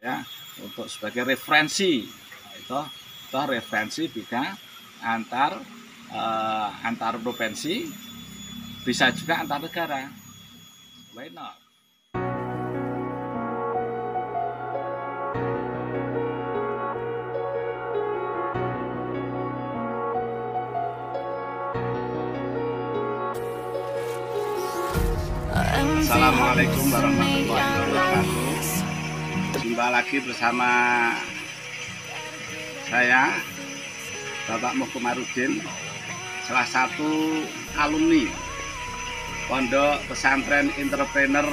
ya, untuk sebagai referensi itu referensi juga antar provinsi, bisa juga antar negara. Why not? Assalamualaikum warahmatullahi wabarakatuh. Jumpa lagi bersama saya, Bapak Mukomarudin, salah satu alumni Pondok Pesantren Entrepreneur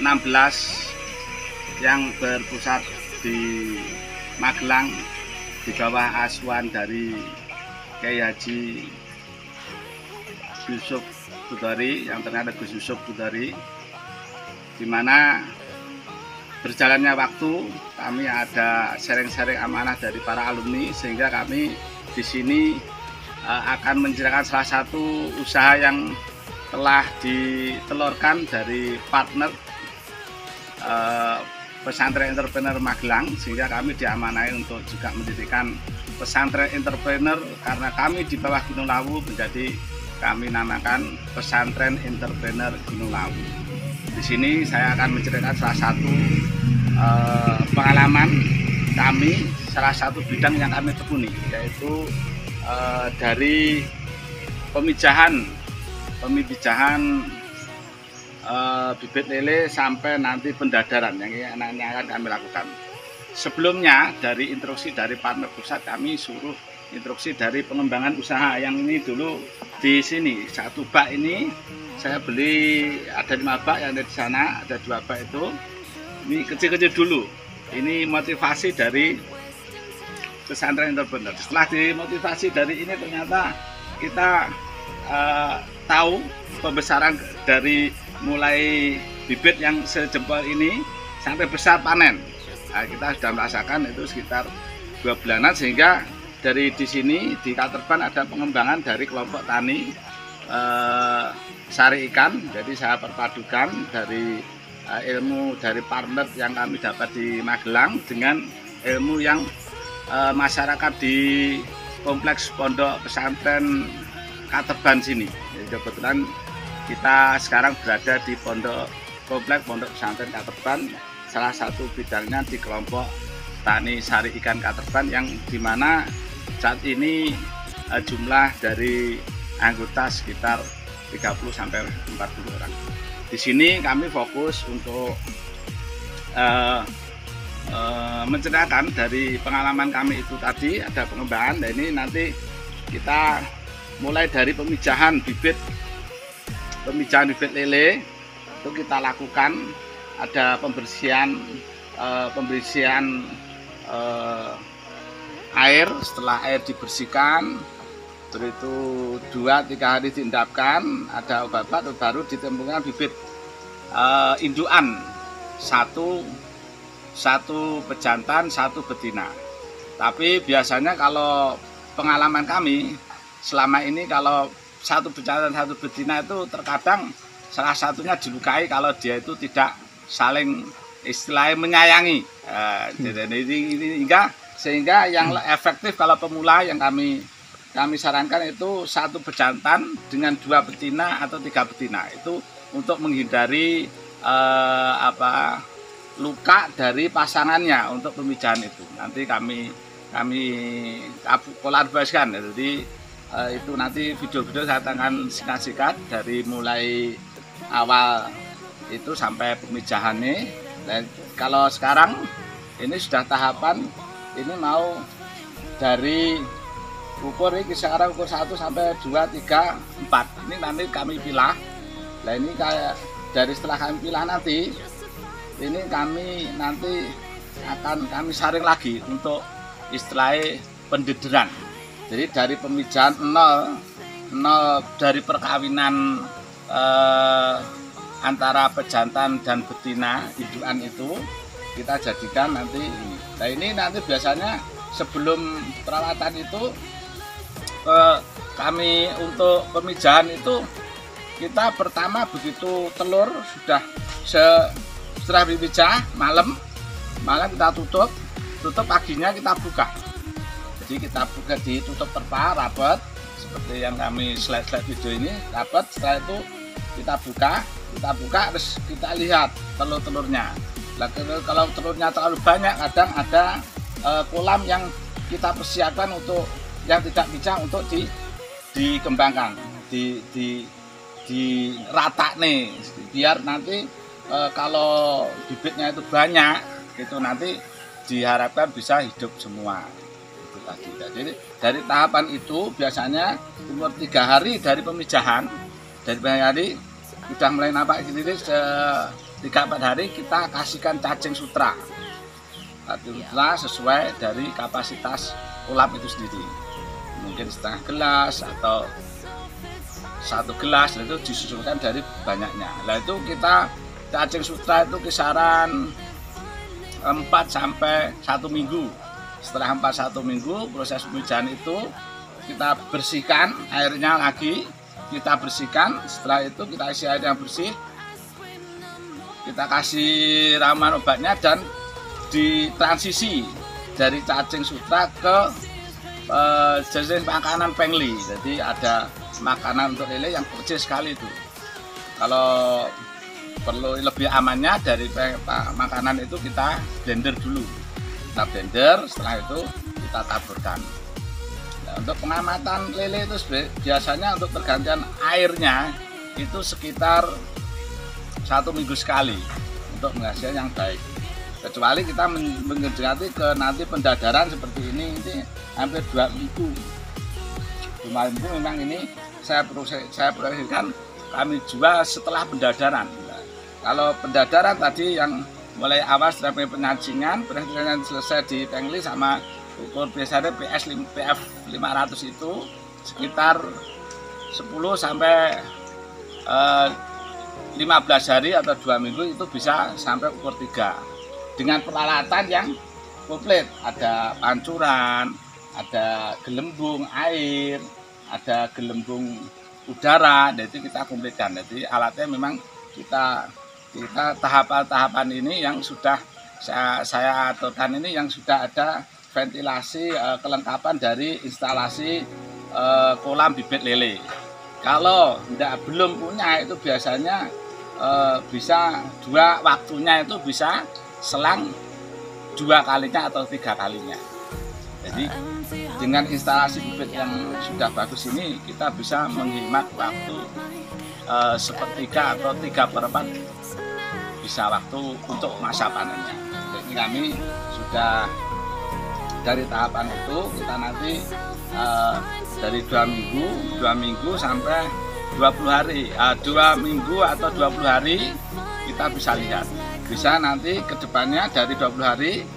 16 yang berpusat di Magelang, di bawah asuhan dari Kiai Haji Yusuf Budori, yang ternyata Gus Yusuf Budori, di mana berjalannya waktu kami ada sharing-sharing amanah dari para alumni, sehingga kami di sini akan menceritakan salah satu usaha yang telah ditelurkan dari partner Pesantren Entrepreneur Magelang, sehingga kami diamanahi untuk juga mendirikan pesantren entrepreneur, karena kami di bawah Gunung Lawu, menjadi kami namakan Pesantren Entrepreneur Gunung Lawu. Di sini saya akan menceritakan salah satu pengalaman kami, salah satu bidang yang kami tekuni, yaitu dari pemijahan bibit lele sampai nanti pendadaran yang akan kami lakukan. Sebelumnya, dari instruksi dari partner pusat, kami suruh instruksi dari pengembangan usaha. Yang ini dulu di sini satu bak ini saya beli, ada 5 bak yang ada di sana, ada 2 bak itu. Ini kecil-kecil dulu. Ini motivasi dari pesantren entrepreneur. Setelah dimotivasi dari ini, ternyata kita tahu pembesaran dari mulai bibit yang sejempol ini sampai besar panen. Nah, kita sudah merasakan itu sekitar 2 bulanan, sehingga dari di sini di Katerban ada pengembangan dari kelompok tani sari ikan. Jadi saya perpadukan dari ilmu dari partner yang kami dapat di Magelang dengan ilmu yang masyarakat di kompleks Pondok Pesantren Katerban sini. Jadi kebetulan kita sekarang berada di kompleks Pondok Pesantren Katerban, salah satu bidangnya di kelompok tani sari ikan Katerban, yang dimana saat ini jumlah dari anggota sekitar 30-40 orang. Di sini kami fokus untuk menceritakan dari pengalaman kami itu tadi, ada pengembangan. Dan ini nanti kita mulai dari pemijahan bibit lele itu kita lakukan. Ada pembersihan air. Setelah air dibersihkan, terus itu 2-3 hari diendapkan, ada obat baru ditemukan bibit indukan, satu pejantan, 1 betina. Tapi biasanya kalau pengalaman kami selama ini, kalau 1 pejantan 1 betina itu terkadang salah satunya dilukai kalau dia itu tidak saling istilahnya menyayangi. Ini sehingga yang efektif kalau pemula yang kami sarankan itu 1 pejantan dengan 2 betina atau 3 betina, itu untuk menghindari luka dari pasangannya untuk pemijahan itu. Nanti kami kolaborasikan. Jadi itu nanti video-video saya akan singkat-singkat dari mulai awal itu sampai pemijahannya. Dan kalau sekarang ini sudah tahapan, ini mau dari ukur ini sekarang ukur 1 sampai 2, 3, 4. Ini nanti kami pilah. Nah ini kayak dari setelah kami pilah nanti, ini kami nanti akan kami saring lagi untuk istilahnya pendederan. Jadi dari pemijahan nol dari perkawinan antara pejantan dan betina indukan itu kita jadikan nanti ini. Nah ini nanti biasanya sebelum perawatan itu kami untuk pemijahan itu kita pertama begitu telur sudah setelah dipijah malam kita tutup paginya kita buka. Jadi kita buka, ditutup terpal rapat seperti yang kami slide video ini rapat. Setelah itu kita buka terus kita lihat telur-telurnya. Nah, kalau telurnya terlalu banyak kadang ada kolam yang kita persiapkan untuk yang tidak pijah untuk dikembangkan, di rata nih, biar nanti kalau bibitnya itu banyak itu nanti diharapkan bisa hidup semua. Itu tadi. Jadi dari tahapan itu biasanya umur 3 hari dari pemijahan, udah mulai nampak gini 3-4 hari kita kasihkan cacing sutra. Sesuai dari kapasitas kolam itu sendiri, mungkin setengah gelas atau 1 gelas, itu disusulkan dari banyaknya. Nah itu kita cacing sutra itu kisaran 4 sampai 1 minggu. Setelah 1 minggu proses pemijahan itu kita bersihkan airnya lagi, kita bersihkan. Setelah itu kita isi air yang bersih, kita kasih ramuan obatnya dan ditransisi dari cacing sutra ke jenis makanan pengli. Jadi ada makanan untuk lele yang kecil sekali itu. Kalau perlu lebih amannya dari makanan itu kita blender dulu. Kita blender, setelah itu kita taburkan. Nah, untuk pengamatan lele itu biasanya untuk pergantian airnya itu sekitar 1 minggu sekali untuk menghasilkan yang baik. Kecuali kita mendekati ke nanti pendadaran seperti ini hampir 2 minggu. 2 minggu memang ini saya proyeksikan kami jual setelah pendadaran. Nah, kalau pendadaran tadi yang mulai awal setelah penyacingan selesai di pengli sama ukur biasanya PF 500 itu sekitar 10 sampai 15 hari atau 2 minggu itu bisa sampai ukur 3. Dengan peralatan yang komplit, ada pancuran, ada gelembung air, ada gelembung udara, jadi kita komplitkan. Jadi alatnya memang kita tahapan-tahapan ini yang sudah saya aturkan ini yang sudah ada ventilasi kelengkapan dari instalasi kolam bibit lele. Kalau belum punya itu biasanya bisa waktunya itu bisa selang 2 kalinya atau 3 kalinya. Jadi dengan instalasi bibit yang sudah bagus ini kita bisa menghemat waktu sepertiga atau 3/4 bisa waktu untuk masa panennya. Jadi kami sudah dari tahapan itu kita nanti dari 2 minggu sampai 20 hari, 2 minggu atau 20 hari kita bisa lihat. Bisa nanti ke depannya dari 20 hari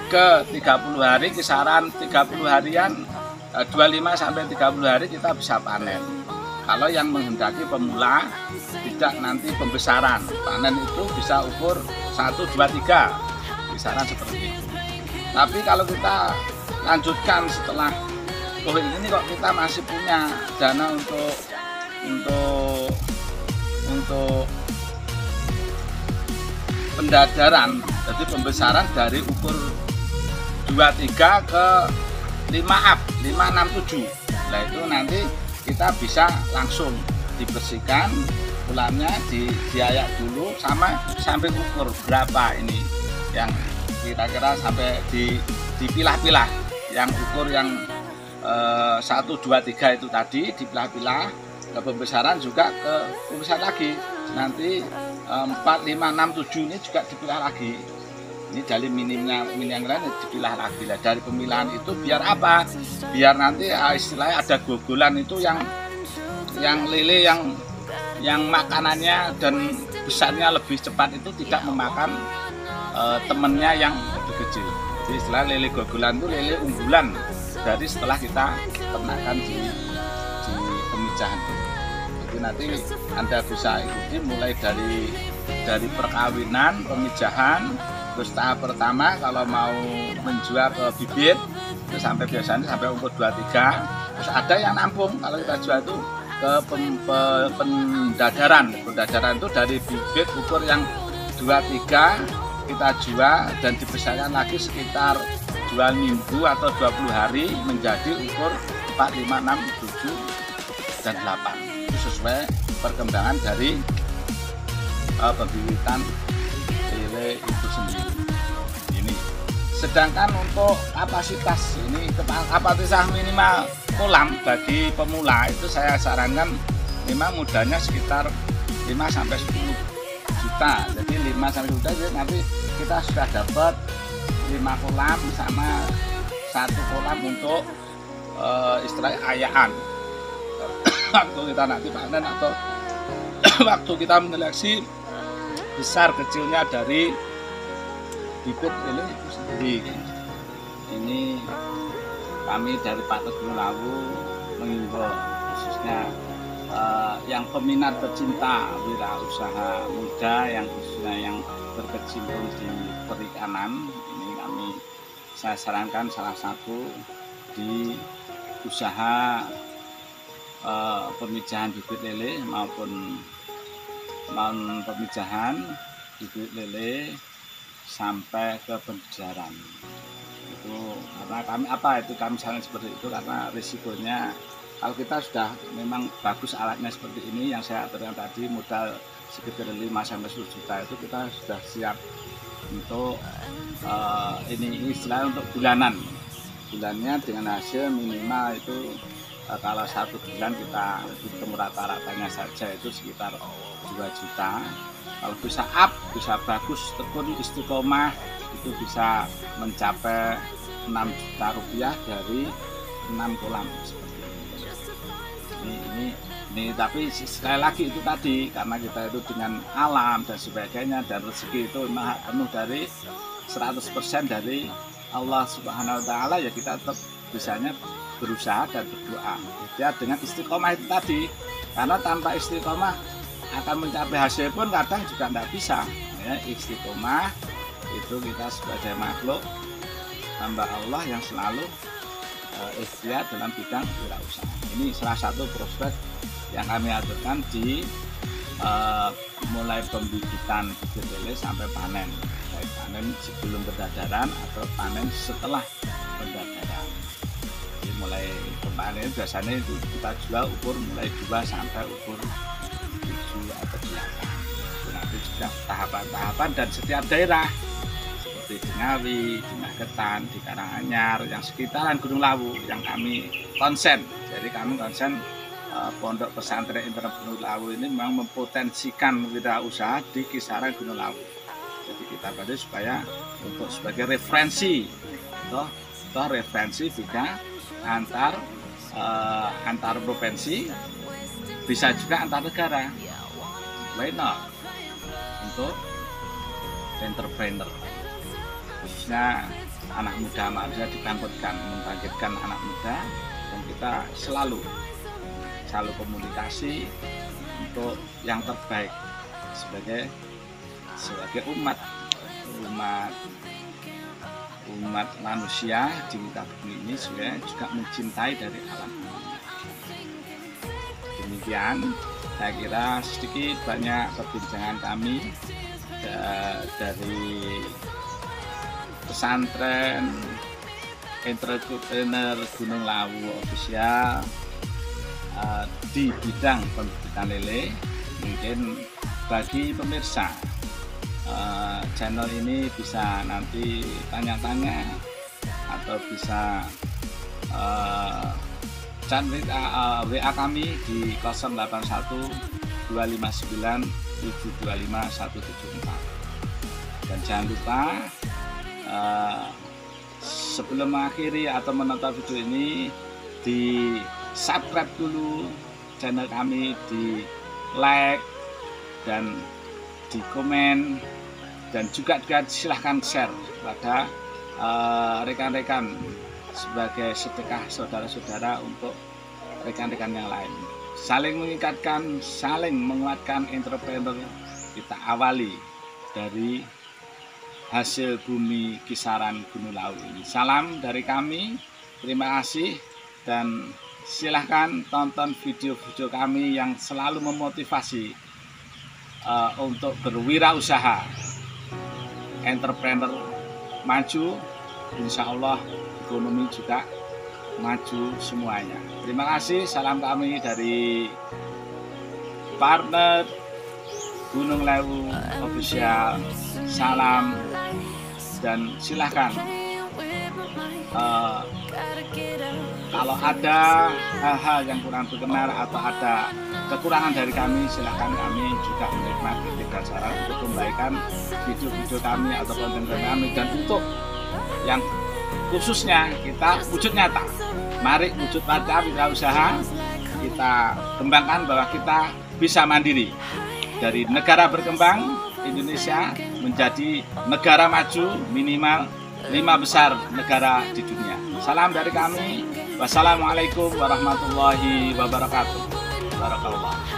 ke 30 hari, kisaran 30 harian, 25 sampai 30 hari kita bisa panen. Kalau yang menghendaki pemula tidak nanti pembesaran, panen itu bisa ukur 1, 2, 3, kisaran seperti itu. Tapi kalau kita lanjutkan setelah ini kok kita masih punya dana untuk pendadaran, jadi pembesaran dari ukur 23 ke 5 up, 5, 6, 7. Nah itu nanti kita bisa langsung dibersihkan kolamnya, diayak dulu sampai ukur berapa ini yang kira-kira sampai dipilah-pilah, yang ukur yang 1, 2, 3 itu tadi dipilah-pilah, ke pembesaran juga ke pembesaran lagi. Nanti 4, 5, 6, 7 ini juga dipilah lagi. Ini dari minim yang lain dipilah lagi. Lah dari pemilahan itu biar apa? Biar nanti istilahnya ada gogolan itu yang lele yang makanannya dan besarnya lebih cepat itu tidak memakan temennya yang lebih kecil. Jadi istilah lele gogolan itu lele unggulan dari setelah kita ternakan di pemijahan. Jadi nanti Anda bisa ikuti mulai dari perkawinan, pemijahan, terus tahap pertama kalau mau menjual ke bibit itu sampai biasanya sampai umur 23. Terus ada yang nampung kalau kita jual itu ke pendadaran. Pendadaran itu dari bibit ukur yang 2-3 kita jual dan dibesarkan lagi sekitar 2 minggu atau 20 hari menjadi ukur 4, 5, 6, 7, dan 8. Itu sesuai perkembangan dari pembibitan lele itu sendiri. Ini. Sedangkan untuk kapasitas ini kapasitas minimal kolam bagi pemula itu saya sarankan memang modalnya sekitar 5-10 juta. Jadi 5-10 juta jadi nanti kita sudah dapat 5 kolam sama 1 kolam untuk istilahnya ayaan. Waktu kita nanti panen atau waktu kita menyeleksi besar kecilnya dari bibit lele itu sendiri. Ini kami dari Partner Gunung Lawu mengimbau khususnya yang peminat pecinta wirausaha muda yang khususnya yang berkecimpung di perikanan, ini saya sarankan salah satu di usaha pemijahan bibit lele maupun pemijahan bibit lele sampai ke penjejaran. Itu karena kami saran seperti itu karena risikonya kalau kita sudah memang bagus alatnya seperti ini yang saya aturkan tadi modal sekitar 5-10 juta itu kita sudah siap untuk ini istilah untuk bulannya dengan hasil minimal itu kalau 1 bulan kita hitung rata-ratanya saja itu sekitar 2 juta. Kalau bisa bisa bagus tekun istiqomah itu bisa mencapai 6 juta rupiah dari 6 kolam seperti ini. Tapi sekali lagi itu tadi karena kita itu dengan alam dan sebagainya dan rezeki itu memang penuh dari 100% dari Allah Subhanahu Wa Taala, ya kita tetap bisanya berusaha dan berdoa ya dengan istiqomah itu tadi, karena tanpa istiqomah akan mencapai hasil pun kadang juga tidak bisa ya. Istiqomah itu kita sebagai makhluk hamba Allah yang selalu ikhtiar dalam bidang wirausaha. Ini salah satu prospek yang kami aturkan di mulai pembibitan bibit lele sampai panen, baik panen sebelum pendadaran atau panen setelah pendadaran. Jadi mulai panen biasanya itu kita jual ukur mulai 2 sampai ukur 7 atau 8. Itu nanti juga tahapan-tahapan dan setiap daerah seperti di Ngawi, di Magetan, di Karanganyar, yang sekitaran Gunung Lawu yang kami konsen. Jadi kami konsen Pondok Pesantren Internet Gunung Lawu ini memang mempotensikan wirausaha di kisaran Gunung Lawu. Jadi kita bantu supaya untuk sebagai referensi, referensi juga antar provinsi, bisa juga antar negara. Why not? Untuk entrepreneur, khususnya anak muda, maksudnya membangkitkan anak muda, dan kita selalu komunikasi untuk yang terbaik sebagai umat manusia di muka bumi ini juga mencintai dari alam. Demikian saya kira sedikit banyak perbincangan kami dari pesantren Entrepreneur Gunung Lawu Official di bidang pembibitan lele. Mungkin bagi pemirsa channel ini bisa nanti tanya-tanya atau bisa chat WA kami di 081 259 725 174. Dan jangan lupa sebelum mengakhiri atau menonton video ini di subscribe dulu channel kami, di like dan di komen, dan juga silahkan share kepada rekan-rekan sebagai sedekah saudara-saudara untuk rekan-rekan yang lain. Saling mengingatkan, saling menguatkan entrepreneur. Kita awali dari hasil bumi kisaran Gunung Lawu ini. Salam dari kami, terima kasih, dan silahkan tonton video-video kami yang selalu memotivasi untuk berwirausaha. entrepreneur maju, insya Allah ekonomi juga maju semuanya. Terima kasih, salam kami dari partner Gunung Lewu Official, salam, dan silahkan kalau ada hal-hal yang kurang berkenan atau ada kekurangan dari kami, silahkan kami juga menerima kritik dan saran untuk kembalikan video-video kami atau konten kami. Dan untuk yang khususnya kita wujud nyata, mari wujud nyata wirausaha kita kembangkan bahwa kita bisa mandiri dari negara berkembang Indonesia menjadi negara maju, minimal 5 besar negara di dunia. Salam dari kami. Wassalamualaikum warahmatullahi wabarakatuh. Barakallah.